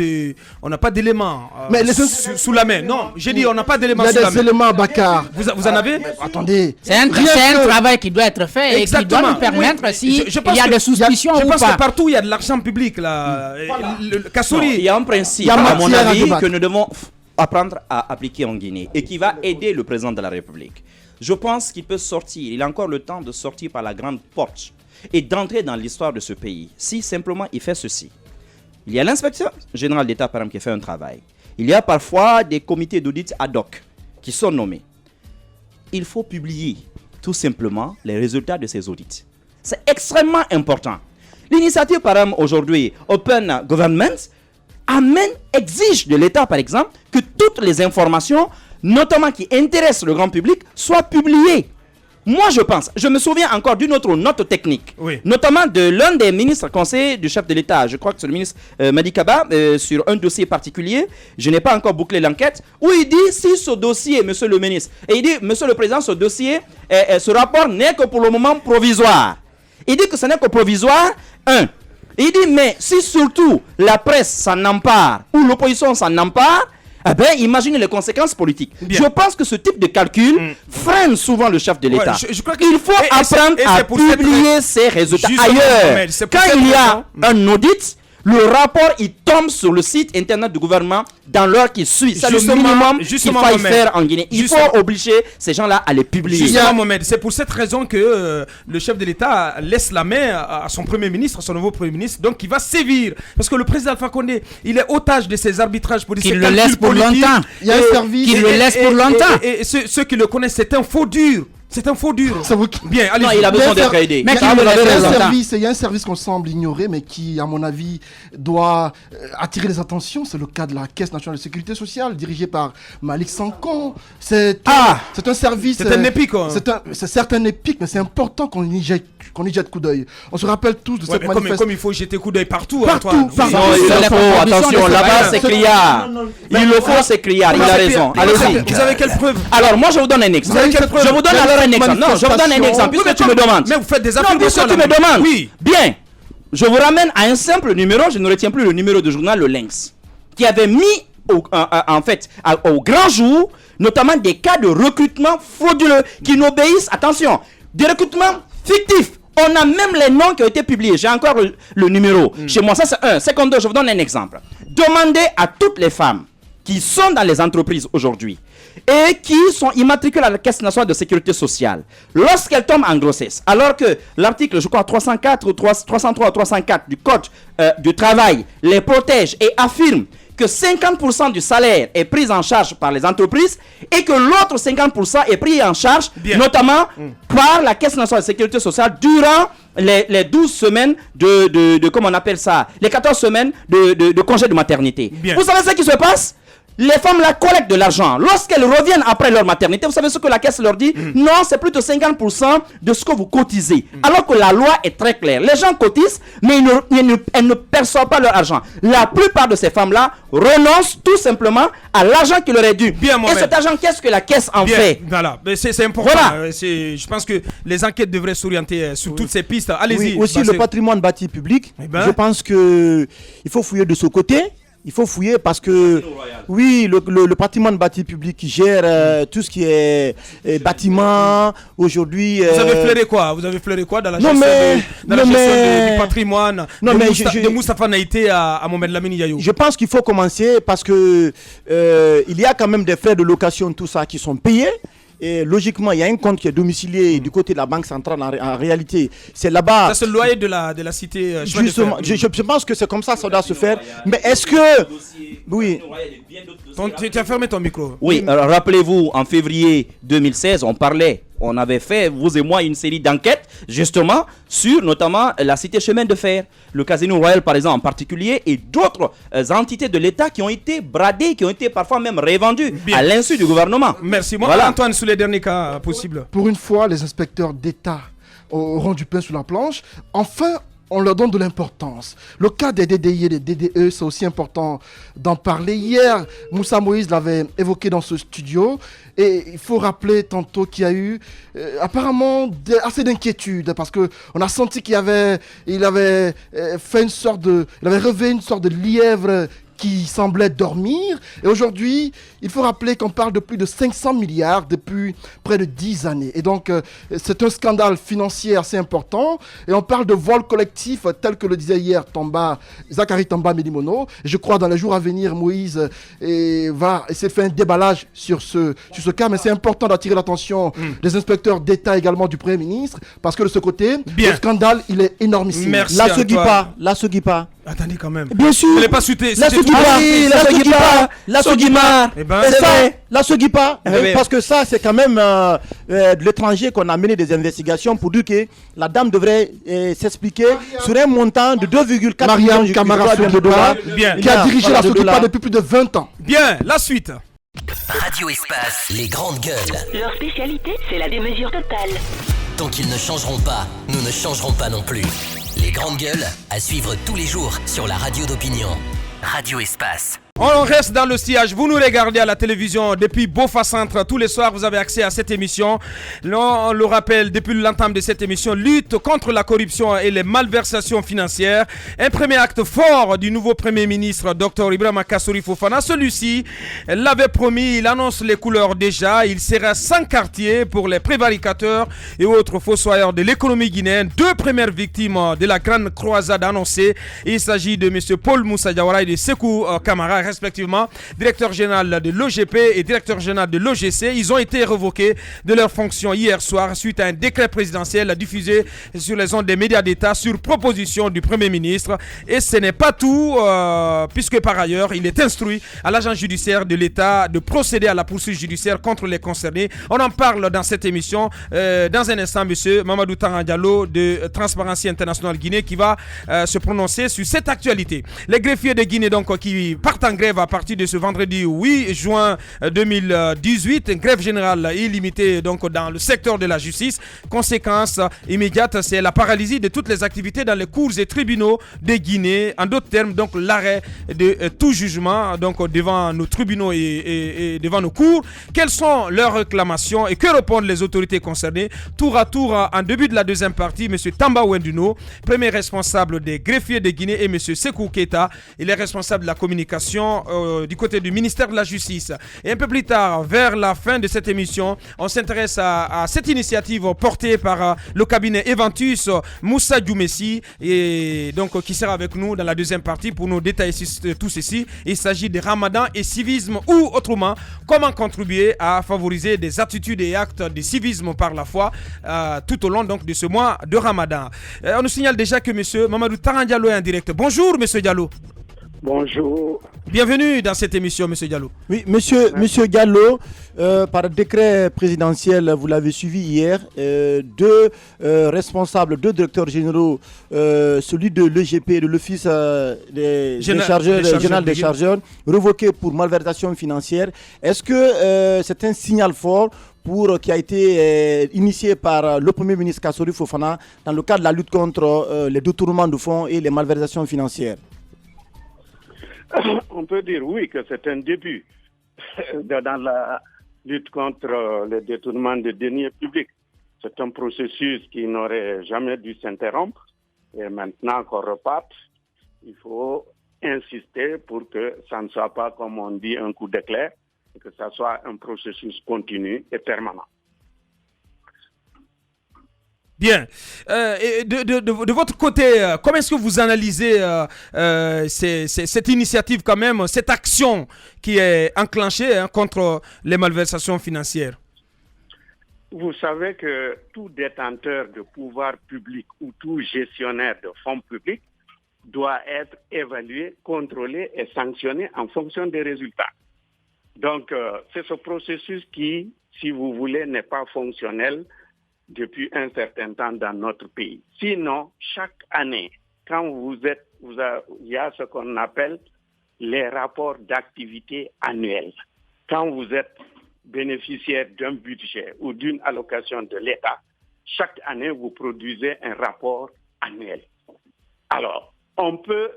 d'éléments Mais les sous la main. Non, j'ai dit on n'a pas Il d'éléments y a sous la des main. éléments, Bakar. Vous en avez? Attendez. C'est un travail qui doit être fait et qui doit nous permettre Oui. si Je pense il y a que- des suspicions Je ou pense pas. que partout il y a de l'argent public là. Le Non, Kassouri. il y a un principe, Il y a à mon matière à avis, débattre. que nous devons apprendre à appliquer en Guinée et qui va aider le président de la République. Je pense qu'il peut sortir, il a encore le temps de sortir par la grande porte et d'entrer dans l'histoire de ce pays. Si simplement il fait ceci. Il y a l'inspecteur général d'État, par exemple, qui fait un travail. Il y a parfois des comités d'audit ad hoc qui sont nommés. Il faut publier tout simplement les résultats de ces audits. C'est extrêmement important. L'initiative, par exemple, aujourd'hui, Open Government, exige de l'État, par exemple, que toutes les informations, notamment qui intéressent le grand public, soient publiées. Moi, je me souviens encore d'une autre note technique, Oui. notamment de l'un des ministres conseillers du chef de l'État, je crois que c'est le ministre Madi Kaba, sur un dossier particulier, je n'ai pas encore bouclé l'enquête, où il dit si ce dossier, monsieur le ministre, et il dit, monsieur le président, ce dossier, ce rapport n'est que pour le moment provisoire. Il dit que ce n'est que provisoire, il dit, mais si surtout la presse s'en empare, ou l'opposition s'en empare, eh bien, imaginez les conséquences politiques. Bien. Je pense que ce type de calcul freine souvent le chef de l'État. Ouais, je crois que- Il faut et c'est- apprendre et à c'est pour cette publier ces résultats Justement, ailleurs. Mohamed, c'est pour Quand cette il y a raison- un audit, le rapport, il tombe sur le site internet du gouvernement dans l'heure qui suit. C'est le Justement, minimum qu'il justement, faut Mohamed. faire en Guinée. Il Justement. faut obliger ces gens-là à les publier. Justement, Mohamed, c'est pour cette raison que le chef de l'État laisse la main à son premier ministre, à son nouveau premier ministre, donc il va sévir. Parce que le président Alpha Condé, il est otage de ses arbitrages politiques. Qu'il le laisse pour longtemps. Il y a un service. Qu'il le laisse pour longtemps. Et ceux qui le connaissent, c'est un faux dur. C'est un faux dur. C'est vous qui- Bien, allez. Non, il a besoin d'être aidé. Mais Il y a- qu'il le laisse il y a un longtemps. service, il y a un service qu'on semble ignorer, mais qui, à mon avis, doit attirer les attentions. C'est le cas de la Caisse nationale de sécurité sociale, dirigée par Malik Sankon. C'est un service. C'est un épique, hein. C'est certes un épique, mais c'est important qu'on y jette coup d'œil. On se rappelle tous de Ouais, cette mais comme manifestation. il faut jeter coup d'œil partout, Partout, Antoine. partout. Non, il C'est le la faut, proposition attention, de là-bas ce c'est travail. criard. Il le faut, c'est criard, il a raison. Allez-y. Vous avez quelle preuve? Alors, moi, je vous donne un exemple. Vous avez quelle preuve? Je vous donne Il y a alors un cette exemple. Non, je vous donne un exemple, puisque tu me demandes. Mais vous faites des Non, affirmations. puisque tu me là. demandes. Oui. Bien. Je vous ramène à un simple numéro. Je ne retiens plus le numéro du journal Le Lynx, qui avait mis au grand jour, notamment des cas de recrutement frauduleux qui n'obéissent, attention, des recrutements fictifs. On a même les noms qui ont été publiés. J'ai encore le numéro. Chez moi, ça c'est un. Secondo, je vous donne un exemple. Demandez à toutes les femmes qui sont dans les entreprises aujourd'hui et qui sont immatriculées à la Caisse nationale de sécurité sociale, lorsqu'elles tombent en grossesse, alors que l'article, je crois, 304 ou 303 ou 304 du Code du travail les protège et affirme que 50% du salaire est pris en charge par les entreprises et que l'autre 50% est pris en charge notamment par la Caisse nationale de sécurité sociale durant les 12 semaines de comment on appelle ça, les 14 semaines de congé de maternité. Bien. Vous savez ce qui se passe? Les femmes la collectent de l'argent. Lorsqu'elles reviennent après leur maternité, vous savez ce que la caisse leur dit? Non, c'est plus de 50% de ce que vous cotisez. Alors que la loi est très claire. Les gens cotisent, mais elles ne perçoivent pas leur argent. La plupart de ces femmes-là renoncent tout simplement à l'argent qui leur est dû. Bien, Et Mohamed. cet argent, qu'est-ce que la caisse en Bien, fait? voilà, mais c'est important. Voilà. Je pense que les enquêtes devraient s'orienter sur toutes ces pistes. Allez-y. Oui, aussi Bassé. le patrimoine bâti public. Eh ben. Je pense que il faut fouiller de ce côté. Il faut fouiller parce que oui, le patrimoine bâti public qui gère tout ce qui est bâtiment aujourd'hui. Vous avez flairé quoi? Vous avez flairé quoi dans la Non, gestion, mais- dans la non, gestion mais- du patrimoine Non, de, mais de Moustapha Naïté à Mohamed Lamine Yayo? Je pense qu'il faut commencer parce que il y a quand même des frais de location, tout ça, qui sont payés. Et logiquement, il y a un compte qui est domicilié du côté de la Banque centrale. En réalité, c'est là-bas. Ça, c'est le loyer de la cité. chemin de Justement, fer. je pense que c'est comme ça, ça doit se faire. Mais est-ce que. Oui. Tu as fermé ton micro. Oui, alors rappelez-vous, en février 2016, on avait fait, vous et moi, une série d'enquêtes, justement, sur notamment la cité chemin de fer, le Casino Royal, par exemple, en particulier, et d'autres entités de l'État qui ont été bradées, qui ont été parfois même revendues Bien. à l'insu du gouvernement. Merci. Moi, Voilà. Antoine, sous les derniers cas possibles. Pour une fois, les inspecteurs d'État auront du pain sur la planche. Enfin, on leur donne de l'importance. Le cas des DDI et des DDE, c'est aussi important d'en parler. Hier, Moussa Moïse l'avait évoqué dans ce studio. Et il faut rappeler tantôt qu'il y a eu apparemment assez d'inquiétude parce qu'on a senti il avait relevé une sorte de lièvre qui semblait dormir. Et aujourd'hui, il faut rappeler qu'on parle de plus de 500 milliards depuis près de 10 années. Et donc, c'est un scandale financier assez important. Et on parle de vol collectif, tel que le disait hier Zachary Tamba Medimono. Je crois dans les jours à venir, Moïse va essayer de faire un déballage sur ce cas. Mais c'est important d'attirer l'attention des inspecteurs d'État également du Premier ministre. Parce que de ce côté, le scandale, il est énormissime. Merci. La Sogipa. Attendez quand même. Bien sûr. Je l'ai pas cité. La Sogipa. Eh ben, La Sogipa. Parce que ça, c'est quand même de l'étranger qu'on a mené des investigations pour dire que la dame devrait s'expliquer sur un montant de 2,4 millions de dollars. Qui a dirigé la Sogipa depuis plus de 20 ans. Bien, la suite. Radio Espace, les grandes gueules. Leur spécialité, c'est la démesure totale. Tant qu'ils ne changeront pas, nous ne changerons pas non plus. Les grandes gueules, à suivre tous les jours sur la radio d'opinion. Radio Espace. On reste dans le sillage. Vous nous regardez à la télévision depuis Bofa Centre. Tous les soirs, vous avez accès à cette émission. On le rappelle, depuis l'entame de cette émission, lutte contre la corruption et les malversations financières. Un premier acte fort du nouveau Premier ministre, Dr Ibrahima Kassory Fofana. Celui-ci l'avait promis, il annonce les couleurs déjà. Il sera sans quartier pour les prévaricateurs et autres fossoyeurs de l'économie guinéenne. 2 premières victimes de la grande croisade annoncée. Il s'agit de M. Paul Moussa Diawara et de Sekou Kamara, respectivement directeur général de l'OGP et directeur général de l'OGC. Ils ont été révoqués de leurs fonctions hier soir suite à un décret présidentiel diffusé sur les ondes des médias d'État sur proposition du Premier ministre. Et ce n'est pas tout, puisque par ailleurs, il est instruit à l'agent judiciaire de l'État de procéder à la poursuite judiciaire contre les concernés. On en parle dans cette émission. Dans un instant, monsieur Mamadou Tangan Diallo de Transparency International Guinée qui va se prononcer sur cette actualité. Les greffiers de Guinée donc qui partent en grève à partir de ce vendredi 8 juin 2018, une grève générale illimitée donc dans le secteur de la justice. Conséquence immédiate, c'est la paralysie de toutes les activités dans les cours et tribunaux de Guinée. En d'autres termes, donc l'arrêt de tout jugement donc devant nos tribunaux et devant nos cours. Quelles sont leurs réclamations et que répondent les autorités concernées? Tour à tour, en début de la deuxième partie, M. Tamba Wenduno, premier responsable des greffiers de Guinée, et M. Sekou Keita, il est responsable de la communication du côté du ministère de la Justice. Et un peu plus tard, vers la fin de cette émission, on s'intéresse à cette initiative portée par le cabinet Eventus Moussa Djoumessi, et donc qui sera avec nous dans la deuxième partie pour nous détailler tout ceci. Il s'agit de Ramadan et civisme, ou autrement, comment contribuer à favoriser des attitudes et actes de civisme par la foi tout au long donc de ce mois de Ramadan. On nous signale déjà que M. Mamadou Tangan Diallo est en direct. Bonjour M. Diallo. Bonjour. Bienvenue dans cette émission, M. Diallo. Oui, monsieur Diallo, par décret présidentiel, vous l'avez suivi hier, 2 responsables, 2 directeurs généraux, celui de l'EGP et de l'Office des chargeurs, révoqués pour malversation financière. Est-ce que c'est un signal fort qui a été initié par le Premier ministre Kassory Fofana dans le cadre de la lutte contre les détournements de fonds et les malversations financières? On peut dire oui que c'est un début dans la lutte contre le détournement des deniers publics. C'est un processus qui n'aurait jamais dû s'interrompre. Et maintenant qu'on reparte, il faut insister pour que ça ne soit pas, comme on dit, un coup d'éclair, que ça soit un processus continu et permanent. Bien. Et de votre côté, comment est-ce que vous analysez cette initiative quand même, cette action qui est enclenchée contre les malversations financières? Vous savez que tout détenteur de pouvoir public ou tout gestionnaire de fonds publics doit être évalué, contrôlé et sanctionné en fonction des résultats. Donc, c'est ce processus qui, si vous voulez, n'est pas fonctionnel depuis un certain temps dans notre pays. Sinon, chaque année, quand il y a ce qu'on appelle les rapports d'activité annuels. Quand vous êtes bénéficiaire d'un budget ou d'une allocation de l'État, chaque année, vous produisez un rapport annuel. Alors, on peut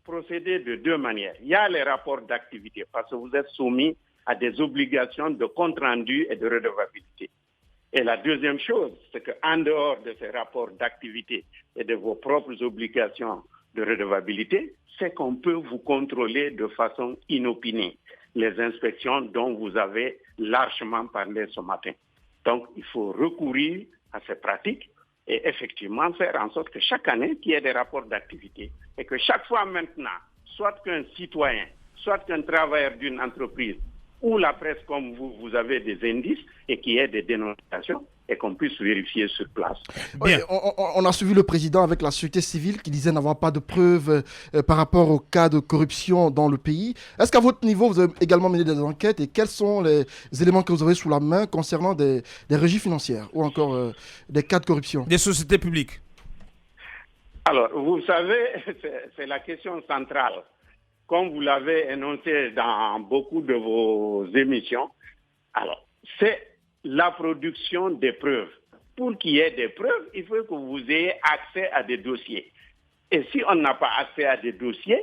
procéder de deux manières. Il y a les rapports d'activité, parce que vous êtes soumis à des obligations de compte rendu et de redevabilité. Et la deuxième chose, c'est qu'en dehors de ces rapports d'activité et de vos propres obligations de redevabilité, c'est qu'on peut vous contrôler de façon inopinée les inspections dont vous avez largement parlé ce matin. Donc, il faut recourir à ces pratiques et effectivement faire en sorte que chaque année, qu'il y ait des rapports d'activité et que chaque fois maintenant, soit qu'un citoyen, soit qu'un travailleur d'une entreprise ou la presse comme vous avez des indices et qu'il y ait des dénonciations et qu'on puisse vérifier sur place. Bien. On a suivi le président avec la société civile qui disait n'avoir pas de preuves par rapport au cas de corruption dans le pays. Est-ce qu'à votre niveau, vous avez également mené des enquêtes et quels sont les éléments que vous avez sous la main concernant des régies financières ou encore des cas de corruption? Des sociétés publiques. Alors, vous savez, c'est la question centrale. Comme vous l'avez énoncé dans beaucoup de vos émissions, alors, c'est la production des preuves. Pour qu'il y ait des preuves, il faut que vous ayez accès à des dossiers. Et si on n'a pas accès à des dossiers,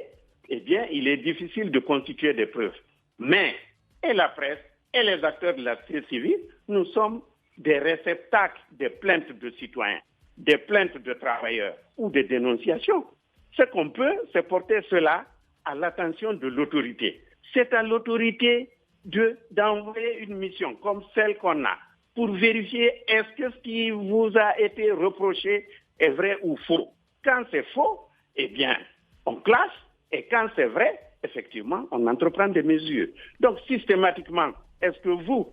eh bien, il est difficile de constituer des preuves. Mais, et la presse, et les acteurs de la société civile, nous sommes des réceptacles des plaintes de citoyens, des plaintes de travailleurs ou des dénonciations. Ce qu'on peut, c'est porter cela à l'attention de l'autorité. C'est à l'autorité d'envoyer une mission comme celle qu'on a pour vérifier est-ce que ce qui vous a été reproché est vrai ou faux. Quand c'est faux, eh bien, on classe, et quand c'est vrai, effectivement, on entreprend des mesures. Donc, systématiquement, est-ce que vous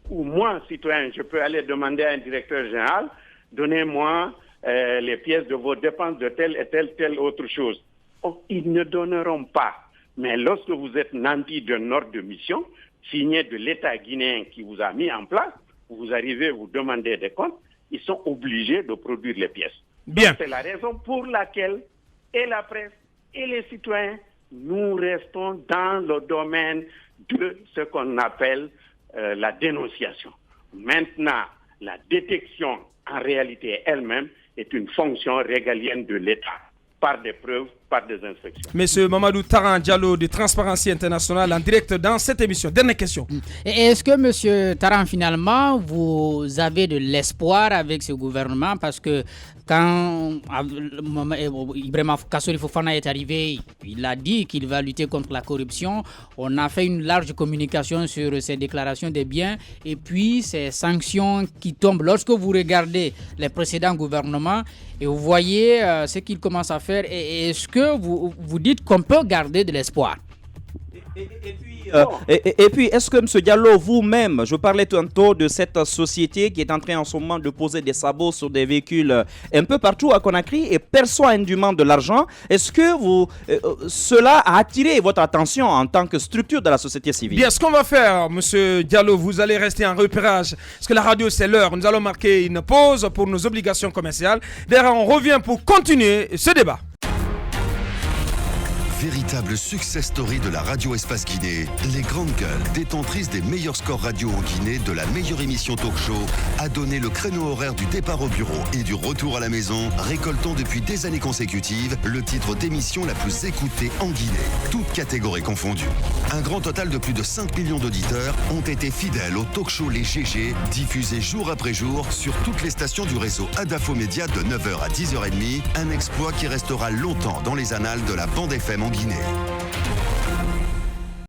ou moi, citoyen, je peux aller demander à un directeur général, donnez-moi les pièces de vos dépenses de telle et telle autre chose. Oh, ils ne donneront pas. Mais lorsque vous êtes nanti d'un ordre de mission, signé de l'État guinéen qui vous a mis en place, vous arrivez, vous demandez des comptes, ils sont obligés de produire les pièces. Bien. C'est la raison pour laquelle, et la presse, et les citoyens, nous restons dans le domaine de ce qu'on appelle la dénonciation. Maintenant, la détection, en réalité elle-même, est une fonction régalienne de l'État, par des preuves, par des inspections. Monsieur Mamadou Taran Diallo de Transparency International en direct dans cette émission. Dernière question. Et est-ce que monsieur Taran, finalement, vous avez de l'espoir avec ce gouvernement? Parce que quand Ibrahima Kassori Fofana est arrivé, il a dit qu'il va lutter contre la corruption. On a fait une large communication sur ces déclarations des biens et puis ces sanctions qui tombent. Lorsque vous regardez les précédents gouvernements et vous voyez ce qu'ils commencent à faire, et est-ce que vous dites qu'on peut garder de l'espoir? Et puis, est-ce que M. Diallo, vous-même, je parlais tantôt de cette société qui est en train en ce moment de poser des sabots sur des véhicules un peu partout à Conakry et perçoit indûment de l'argent. Est-ce que cela a attiré votre attention en tant que structure de la société civile? Bien, ce qu'on va faire, M. Diallo, vous allez rester en repérage parce que la radio, c'est l'heure. Nous allons marquer une pause pour nos obligations commerciales. Derrière, on revient pour continuer ce débat. Véritable success story de la radio Espace Guinée, les Grandes Gueules, détentrices des meilleurs scores radio en Guinée, de la meilleure émission talk show, a donné le créneau horaire du départ au bureau et du retour à la maison, récoltant depuis des années consécutives le titre d'émission la plus écoutée en Guinée, toutes catégories confondues. Un grand total de plus de 5 millions d'auditeurs ont été fidèles au talk show Les GG, diffusé jour après jour sur toutes les stations du réseau Adafo Média de 9h à 10h30, un exploit qui restera longtemps dans les annales de la bande FM en Guinée.